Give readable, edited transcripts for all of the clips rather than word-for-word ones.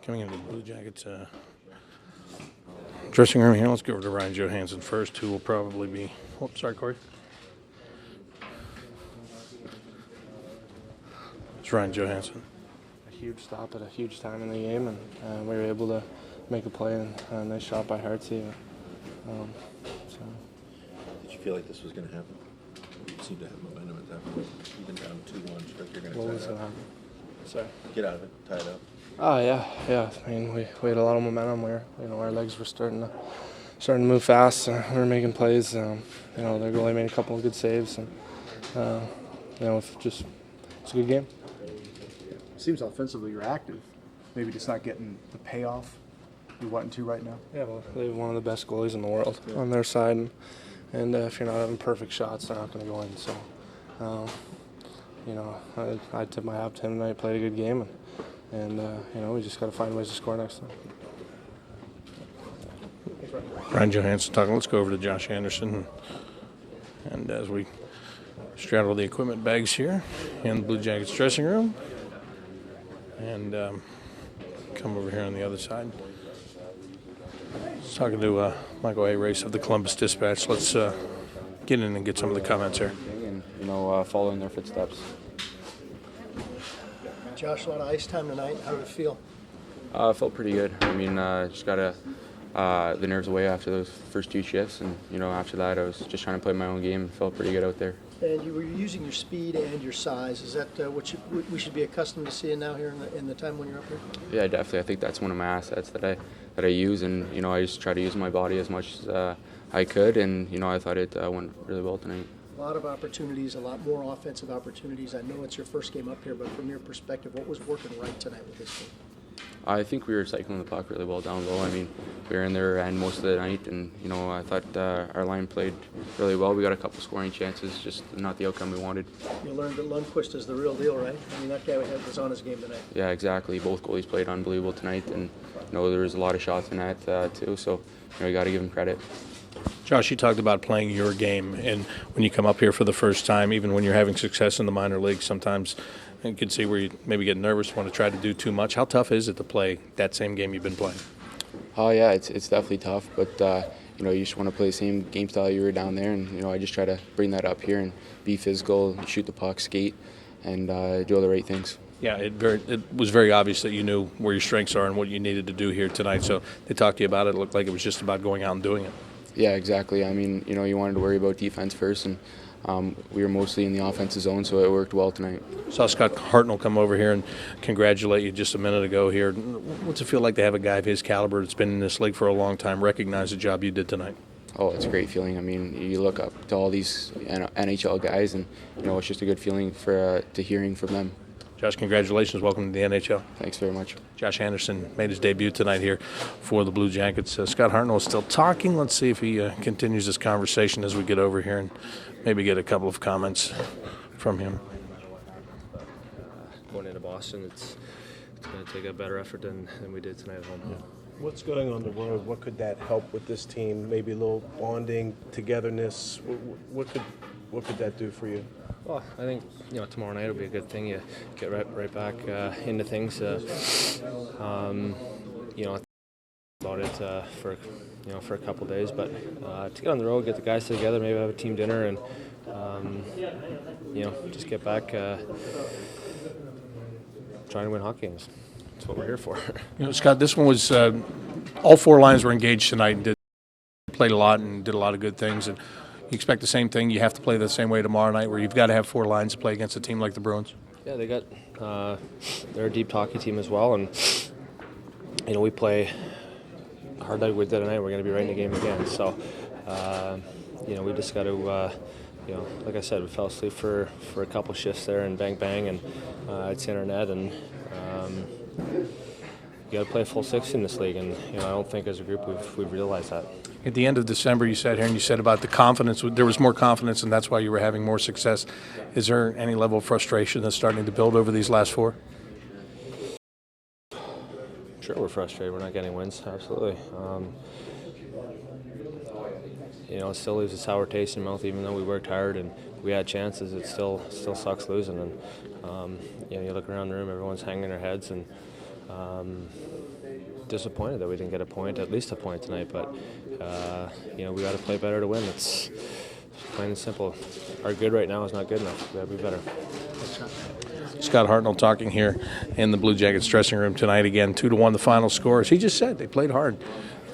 Coming into the Blue Jackets dressing room here, let's go over to Ryan Johansson first, who will probably be. Oh, sorry, Corey. It's Ryan Johansson. A huge stop at a huge time in the game, and we were able to make a play and a nice shot by Hartsey. Did you feel like this was going to happen? You seemed to have momentum at that point. Even down 2-1, you're going to tie it up. Sorry. Get out of it, tie it up. Oh yeah. I mean, we had a lot of momentum. Our legs were starting to move fast. We were making plays. The goalie made a couple of good saves, and it's a good game. Seems offensively you're active. Maybe just not getting the payoff you want to right now. Yeah, well, they have one of the best goalies in the world on their side, and if you're not having perfect shots, they're not going to go in. So, I tip my hat to him tonight. Played a good game, and we just got to find ways to score next time. Ryan Johansson talking. Let's go over to Josh Anderson, and as we straddle the equipment bags here in the Blue Jackets dressing room, and come over here on the other side. Talking to Michael A. Race of the Columbus Dispatch. Let's get in and get some of the comments here. And following their footsteps. Josh, a lot of ice time tonight. How did it feel? It felt pretty good. I mean, just got the nerves away after those first two shifts, and after that, I was just trying to play my own game. It felt pretty good out there. And you were using your speed and your size. Is that what we should be accustomed to seeing now here in the time when you're up here? Yeah, definitely. I think that's one of my assets that I use, and I just try to use my body as much as I could, and I thought it went really well tonight. A lot of opportunities, a lot more offensive opportunities. I know it's your first game up here, but from your perspective, what was working right tonight with this team? I think we were cycling the puck really well down low. I mean, we were in their end most of the night, and I thought our line played really well. We got a couple scoring chances, just not the outcome we wanted. You learned that Lundqvist is the real deal, right? I mean, that guy was on his game tonight. Yeah, exactly. Both goalies played unbelievable tonight, and there was a lot of shots in that too. So we got to give them credit. Josh, you talked about playing your game, and when you come up here for the first time, even when you're having success in the minor leagues, sometimes you can see where you maybe get nervous, want to try to do too much. How tough is it to play that same game you've been playing? Oh yeah, it's definitely tough, but you just want to play the same game style you were down there, and I just try to bring that up here and be physical, shoot the puck, skate, and do all the right things. Yeah, it was very obvious that you knew where your strengths are and what you needed to do here tonight. So they talked to you about it. It looked like it was just about going out and doing it. Yeah, exactly. I mean, you wanted to worry about defense first, and we were mostly in the offensive zone, so it worked well tonight. Saw Scott Hartnell come over here and congratulate you just a minute ago here. What's it feel like to have a guy of his caliber that's been in this league for a long time recognize the job you did tonight? Oh, it's a great feeling. I mean, you look up to all these NHL guys, and it's just a good feeling to hearing from them. Josh, congratulations. Welcome to the NHL. Thanks very much. Josh Anderson made his debut tonight here for the Blue Jackets. Scott Hartnell is still talking. Let's see if he continues this conversation as we get over here and maybe get a couple of comments from him. Going into Boston, it's going to take a better effort than we did tonight at home. Yeah. What's going on the road? What could that help with this team? Maybe a little bonding, togetherness. What could that do for you? Well, I think tomorrow night will be a good thing. You get right back into things. About it for a couple days, but to get on the road, get the guys together, maybe have a team dinner, and just get back trying to win hockey games. That's what we're here for. Scott, this one was all four lines were engaged tonight and played a lot and did a lot of good things. And you expect the same thing? You have to play the same way tomorrow night, where you've got to have four lines to play against a team like the Bruins. Yeah, they're a deep hockey team as well, and we play hard like we did tonight. We're going to be right in the game again. So, we just got to, like I said, we fell asleep for a couple shifts there, and bang, and it's in our net, and you got to play a full 60 in this league, and I don't think as a group we've realized that. At the end of December, you sat here and you said about the confidence. There was more confidence, and that's why you were having more success. Is there any level of frustration that's starting to build over these last four? Sure, we're frustrated. We're not getting wins. Absolutely. It still leaves a sour taste in the mouth, even though we worked hard and we had chances. It still sucks losing. And you look around the room, everyone's hanging their heads, and disappointed that we didn't get a point, at least a point tonight. But we got to play better to win. It's plain and simple. Our good right now is not good enough. We got to be better. Scott Hartnell talking here in the Blue Jackets dressing room tonight. Again, 2-1 the final score. As he just said, they played hard.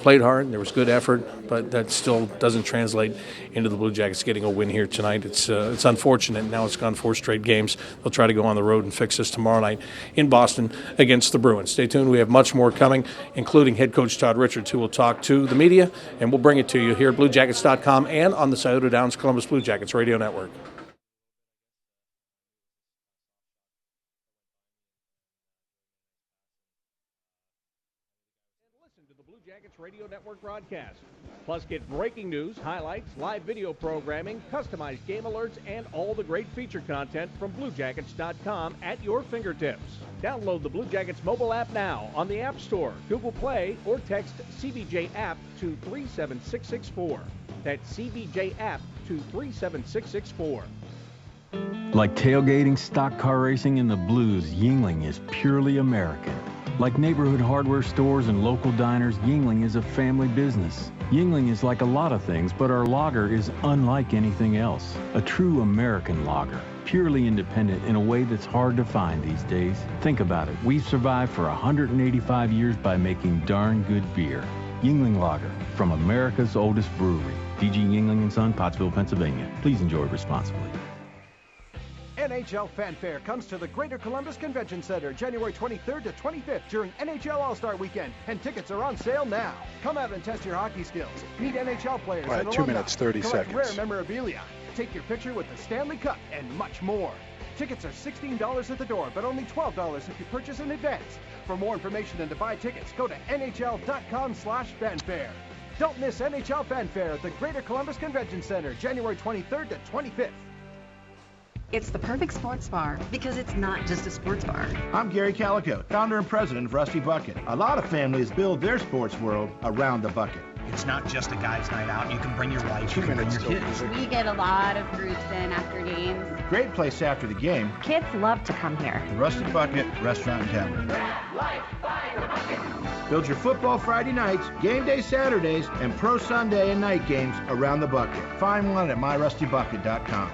There was good effort, but that still doesn't translate into the Blue Jackets getting a win here tonight. It's unfortunate. Now it's gone 4 straight games. They'll try to go on the road and fix this tomorrow night in Boston against the Bruins. Stay tuned. We have much more coming, including head coach Todd Richards, who will talk to the media, and we'll bring it to you here at BlueJackets.com and on the Scioto Downs Columbus Blue Jackets Radio Network. Radio Network broadcast. Plus, get breaking news, highlights, live video programming, customized game alerts, and all the great feature content from BlueJackets.com at your fingertips. Download the Blue Jackets mobile app now on the App Store, Google Play, or text CBJ app to 37664. That's CBJ app to 37664. Like tailgating, stock car racing, and the blues, Yuengling is purely American. Like neighborhood hardware stores and local diners, Yuengling is a family business. Yuengling is like a lot of things, but our lager is unlike anything else. A true American lager, purely independent in a way that's hard to find these days. Think about it. We've survived for 185 years by making darn good beer. Yuengling Lager, from America's oldest brewery. DG Yuengling & Son, Pottsville, Pennsylvania. Please enjoy responsibly. NHL Fanfare comes to the Greater Columbus Convention Center January 23rd to 25th during NHL All-Star Weekend, and tickets are on sale now. Come out and test your hockey skills, meet NHL players and alumni, 2 minutes, 30 collect seconds. rare memorabilia, take your picture with the Stanley Cup, and much more. Tickets are $16 at the door, but only $12 if you purchase in advance. For more information and to buy tickets, go to nhl.com/fanfare. Don't miss NHL Fanfare at the Greater Columbus Convention Center January 23rd to 25th. It's the perfect sports bar because it's not just a sports bar. I'm Gary Calico, founder and president of Rusty Bucket. A lot of families build their sports world around the bucket. It's not just a guy's night out. You can bring your wife, you can bring your kids. We get a lot of groups in after games. Great place after the game. Kids love to come here. The Rusty Bucket Restaurant and Tavern. Build your football Friday nights, game day Saturdays, and pro Sunday and night games around the bucket. Find one at myrustybucket.com.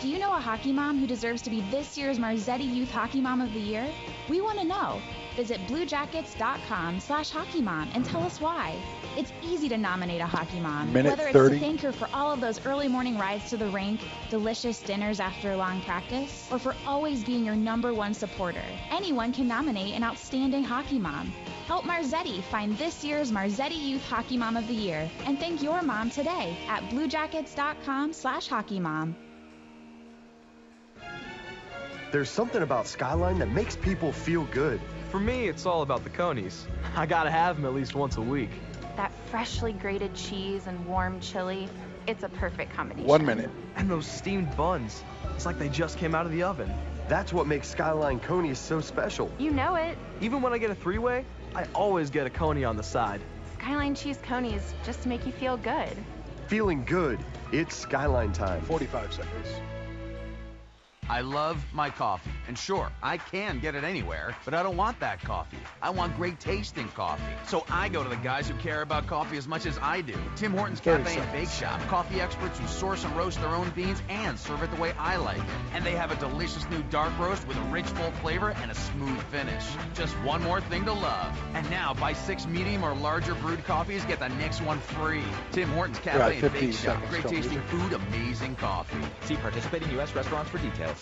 Do you know a hockey mom who deserves to be this year's Marzetti Youth Hockey Mom of the Year? We want to know. Visit bluejackets.com/hockeymom and tell us why. It's easy to nominate a hockey mom. Minute Whether it's 30. to thank her for all of those early morning rides to the rink, delicious dinners after a long practice, or for always being your #1 supporter. Anyone can nominate an outstanding hockey mom. Help Marzetti find this year's Marzetti Youth Hockey Mom of the Year and thank your mom today at bluejackets.com/hockeymom. There's something about Skyline that makes people feel good. For me, it's all about the conies. I gotta have them at least once a week. That freshly grated cheese and warm chili, it's a perfect combination. 1 minute. And those steamed buns. It's like they just came out of the oven. That's what makes Skyline conies so special. You know it. Even when I get a 3-way, I always get a coney on the side. Skyline cheese conies, just to make you feel good. Feeling good. It's Skyline time. 45 seconds. I love my coffee. And sure, I can get it anywhere, but I don't want that coffee. I want great tasting coffee. So I go to the guys who care about coffee as much as I do. Tim Hortons Cafe and Bake Shop. Coffee experts who source and roast their own beans and serve it the way I like it. And they have a delicious new dark roast with a rich, full flavor and a smooth finish. Just one more thing to love. And now, buy 6 medium or larger brewed coffees, get the next one free. Tim Hortons Cafe and Bake Shop. Great tasting food, amazing coffee. See participating U.S. restaurants for details.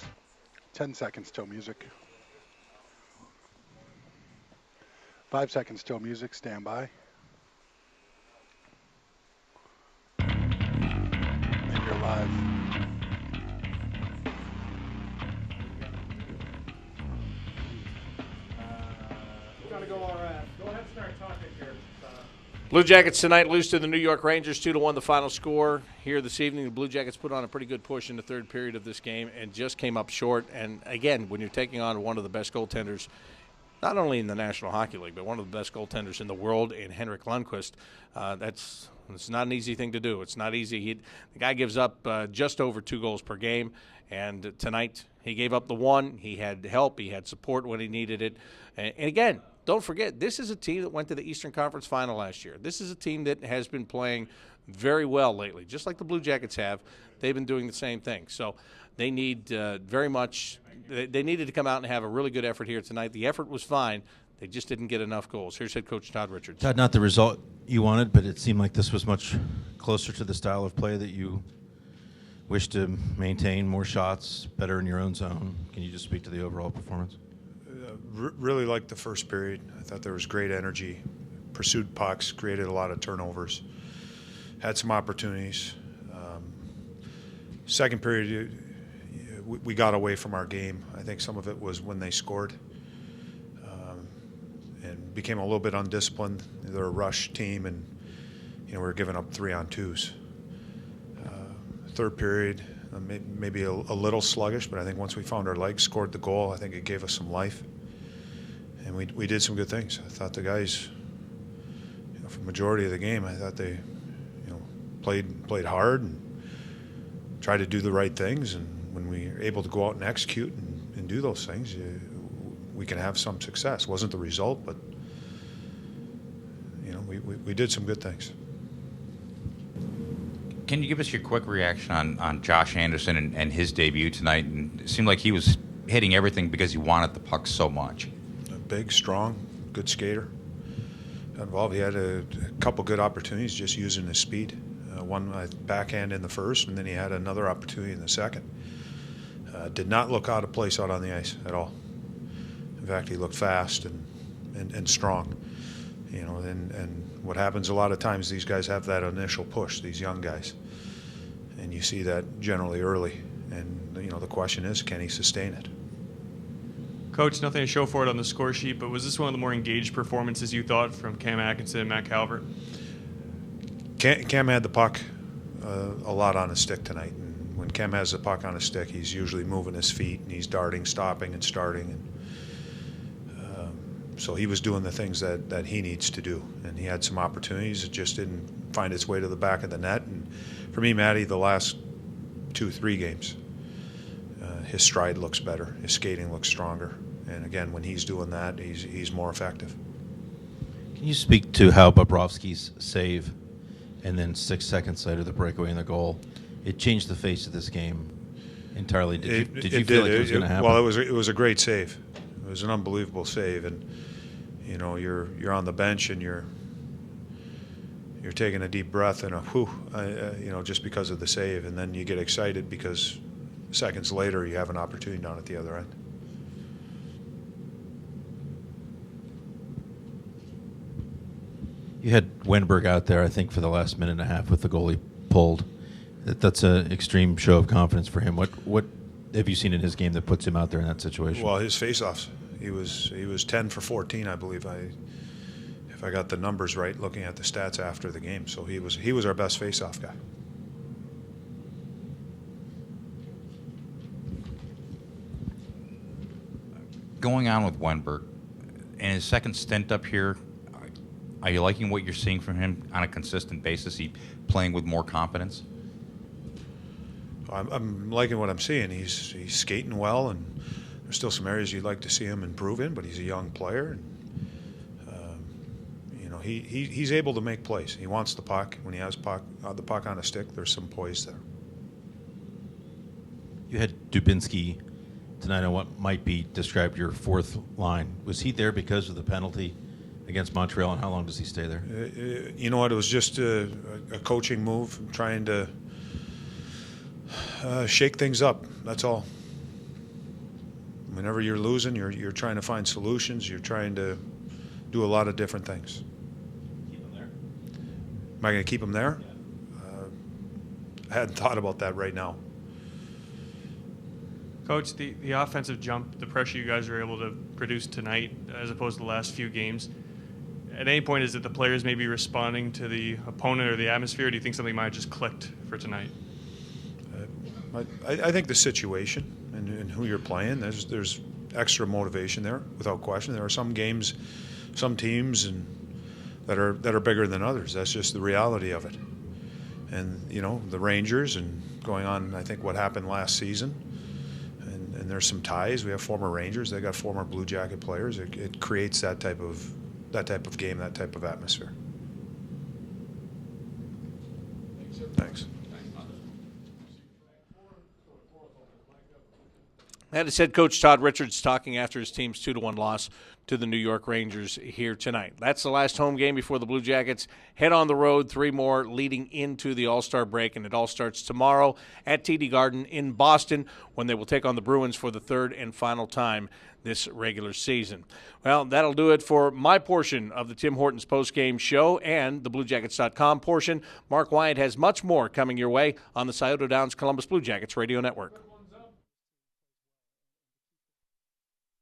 10 seconds till music. 5 seconds till music. Stand by. And you're live. Gotta go all right. Go ahead and start talking here. Blue Jackets tonight lose to the New York Rangers, 2-1 the final score. Here this evening, the Blue Jackets put on a pretty good push in the third period of this game and just came up short. And again, when you're taking on one of the best goaltenders, not only in the National Hockey League, but one of the best goaltenders in the world in Henrik Lundqvist, that's It's not an easy thing to do. It's not easy. The guy gives up just over 2 goals per game, and tonight he gave up the one. He had help. He had support when he needed it. And again, don't forget, this is a team that went to the Eastern Conference Final last year. This is a team that has been playing very well lately, just like the Blue Jackets have. They've been doing the same thing. So they need very much – they needed to come out and have a really good effort here tonight. The effort was fine. They just didn't get enough goals. Here's head coach Todd Richards. Todd, not the result you wanted, but it seemed like this was much closer to the style of play that you wish to maintain, more shots, better in your own zone. Can you just speak to the overall performance? Really liked the first period. I thought there was great energy, pursued pucks, created a lot of turnovers, had some opportunities. Second period, we got away from our game. I think some of it was when they scored and became a little bit undisciplined. They're a rush team, and we were giving up 3-on-2s. Third period, maybe a little sluggish, but I think once we found our legs, scored the goal, I think it gave us some life. And we did some good things. I thought the guys, for the majority of the game, I thought they, played hard and tried to do the right things. And when we were able to go out and execute and do those things, we can have some success. It wasn't the result, but we did some good things. Can you give us your quick reaction on Josh Anderson and his debut tonight? And it seemed like he was hitting everything because he wanted the puck so much. Big, strong, good skater. Involved. He had a couple good opportunities just using his speed. One backhand in the first, and then he had another opportunity in the second. Did not look out of place out on the ice at all. In fact, he looked fast and strong. And what happens a lot of times, these guys have that initial push, these young guys. And you see that generally early. And, the question is, can he sustain it? Coach, nothing to show for it on the score sheet, but was this one of the more engaged performances you thought from Cam Atkinson and Matt Calvert? Cam had the puck a lot on his stick tonight. And when Cam has the puck on his stick, he's usually moving his feet, and he's darting, stopping, and starting. And so he was doing the things that he needs to do. And he had some opportunities. It just didn't find its way to the back of the net. And for me, Matty, the last 2-3 games, his stride looks better. His skating looks stronger. And again, when he's doing that, he's more effective. Can you speak to how Bobrovsky's save and then 6 seconds later the breakaway and the goal, it changed the face of this game entirely? Did you feel like it was going to happen? Well, it was a great save. It was an unbelievable save, and you're on the bench and you're taking a deep breath and just because of the save, and then you get excited because seconds later you have an opportunity down at the other end. You had Wenberg out there, I think, for the last minute and a half with the goalie pulled. That's an extreme show of confidence for him. What have you seen in his game that puts him out there in that situation? Well, his face-offs. He was 10 for 14, I believe. If I got the numbers right, looking at the stats after the game. So he was our best face-off guy. Going on with Wenberg, in his second stint up here, are you liking what you're seeing from him on a consistent basis? He playing with more confidence? I'm liking what I'm seeing. He's skating well, and there's still some areas you'd like to see him improve in, but he's a young player. And, he's able to make plays. He wants the puck. When he has the puck on a stick, there's some poise there. You had Dubinsky tonight on what might be described your fourth line. Was he there because of the penalty against Montreal, and how long does he stay there? You know what? It was just a coaching move, trying to shake things up. That's all. Whenever you're losing, you're trying to find solutions. You're trying to do a lot of different things. Keep him there? Am I going to keep him there? I hadn't thought about that right now. Coach, the offensive jump, the pressure you guys were able to produce tonight as opposed to the last few games, at any point is it the players maybe responding to the opponent or the atmosphere, or do you think something might have just clicked for tonight? I think the situation and who you're playing, there's extra motivation there, without question. There are some games, some teams, and that are bigger than others. That's just the reality of it. And the Rangers, and going on, I think what happened last season, and there's some ties. We have former Rangers. They got former Blue Jacket players. It creates that type of game, that type of atmosphere. Thanks. That is head coach Todd Richards talking after his team's 2-1 loss to the New York Rangers here tonight. That's the last home game before the Blue Jackets head on the road. 3 more leading into the All-Star break, and it all starts tomorrow at TD Garden in Boston when they will take on the Bruins for the 3rd and final time this regular season. Well, that'll do it for my portion of the Tim Hortons postgame show and the BlueJackets.com portion. Mark Wyatt has much more coming your way on the Scioto Downs Columbus Blue Jackets Radio Network.